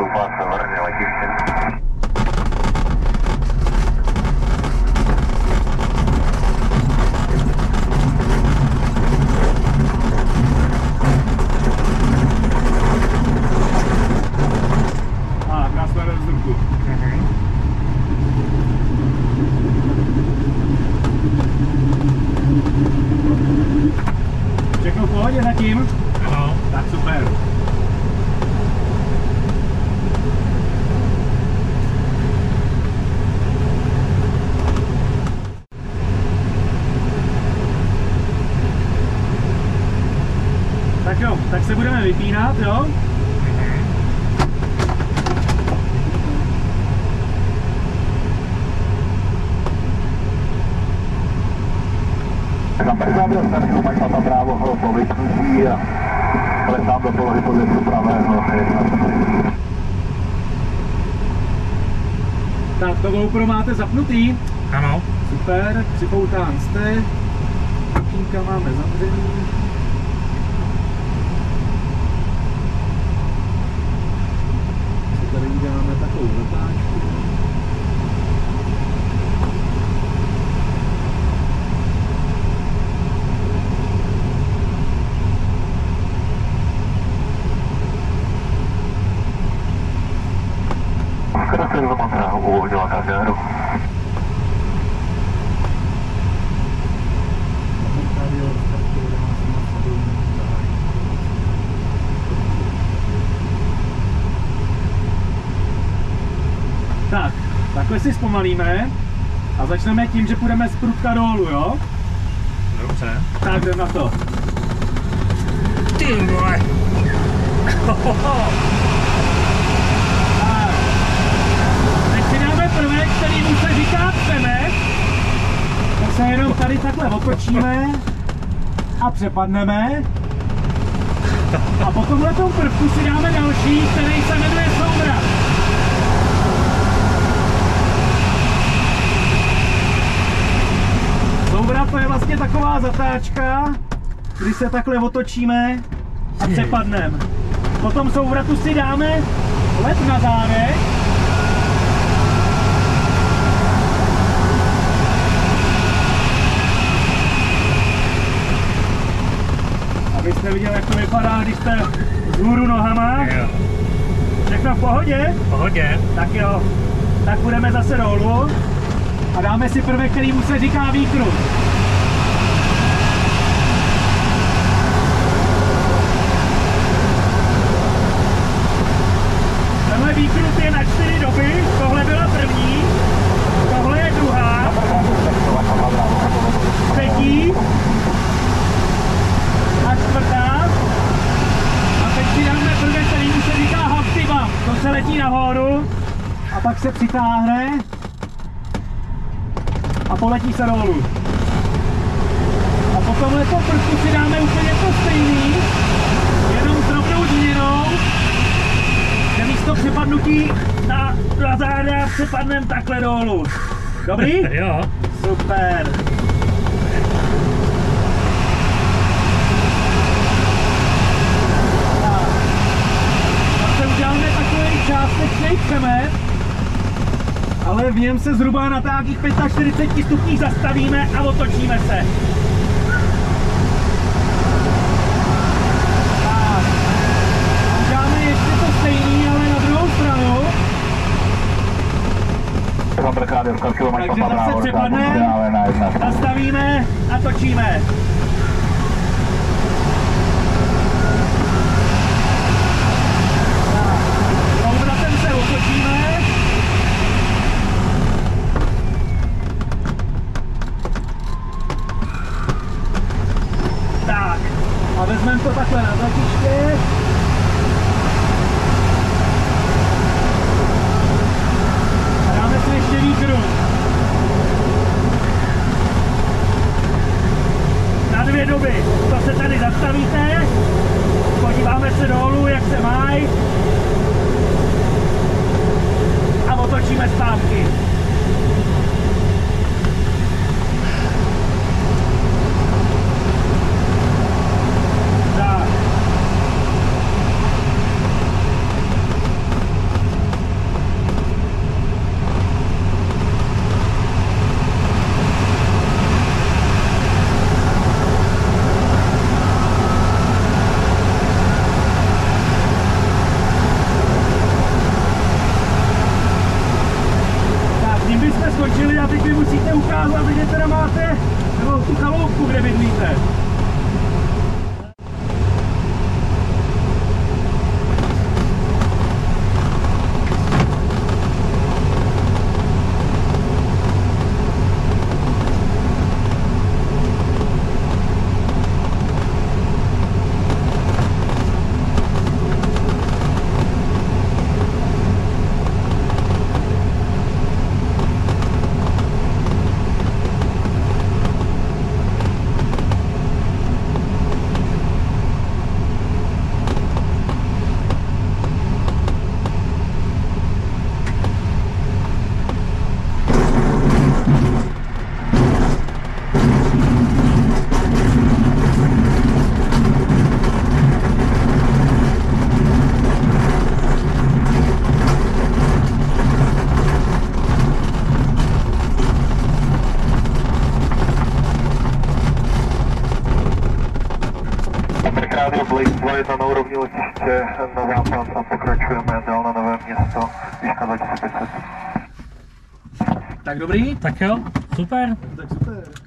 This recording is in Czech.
Stupa severně letiště. Krásná rozdrku. Všechno v pohodě zatím? Ano. Tak super. Tak jo, tak se budeme vypínat, jo? Zaprvé byl staršího Majfata Bravo po vypnutí a letám do polohy podvěsu pravého 1. Tak to GoPro máte zapnutý? Ano. Super, připoután jste. Okýnka máme zavřený. Tady uděláme takovou zatáčku. Zkrátka do Montrealu uvolnila kameru. Tak, takhle si zpomalíme a začneme tím, že půjdeme z prudka dolů, jo? Dobře. Tak jdem na to. Ty vole. Tak. Teď si dáme prvek, který mu se říká přemek. Tak se jenom tady takhle otočíme a přepadneme. A po tomhletom prvku si dáme další, který se jmenuje souvrat. Souvrat to je vlastně taková zatáčka, kdy se takhle otočíme a přepadneme. Po tom souvratu si dáme let na zádech. Abyste viděli, jak to vypadá, když jste vzhůru nohama. Jo. Všechno v pohodě? V pohodě. Tak jo. Tak půjdeme zase dolů a dáme si prvek, který mu se říká výkrut. Tenhle výkrut je na 4 doby, tohle byla první, tohle je druhá, třetí a čtvrtá. A teď si dáme prvek, který mu se říká Humpty Bump. To se letí nahoru a pak se přitáhne a poletí se dolů. A po tomhleto prvku si dáme úplně to stejný, jenom s drobnou změnou, že místo přepadnutí na záda přepadneme takhle dolů. Dobrý? Jo. Super. Zase uděláme takový částečný přemet, ale v něm se zhruba na nějakých 45 stupních zastavíme a otočíme se. Tak. Uděláme ještě to stejný, ale na druhou stranu. Takže zase přepadneme, zastavíme a točíme. Souvratem se otočíme. Tak. A vezmeme to takhle na zatiště. A dáme si ještě výkrut. Na 2 doby. To se tady zastavíte. Podíváme se dolů, jak se mají. A otočíme zpátky. Tak. a teď vy musíte ukázat, kde teda máte, nebo tu chaloupku, kde bydlíte. Radio Blake 2 na úrovni letiště na západ a pokračujeme dál na Nové Město, výška 2500. Tak dobrý, Tak jo, super. tak super.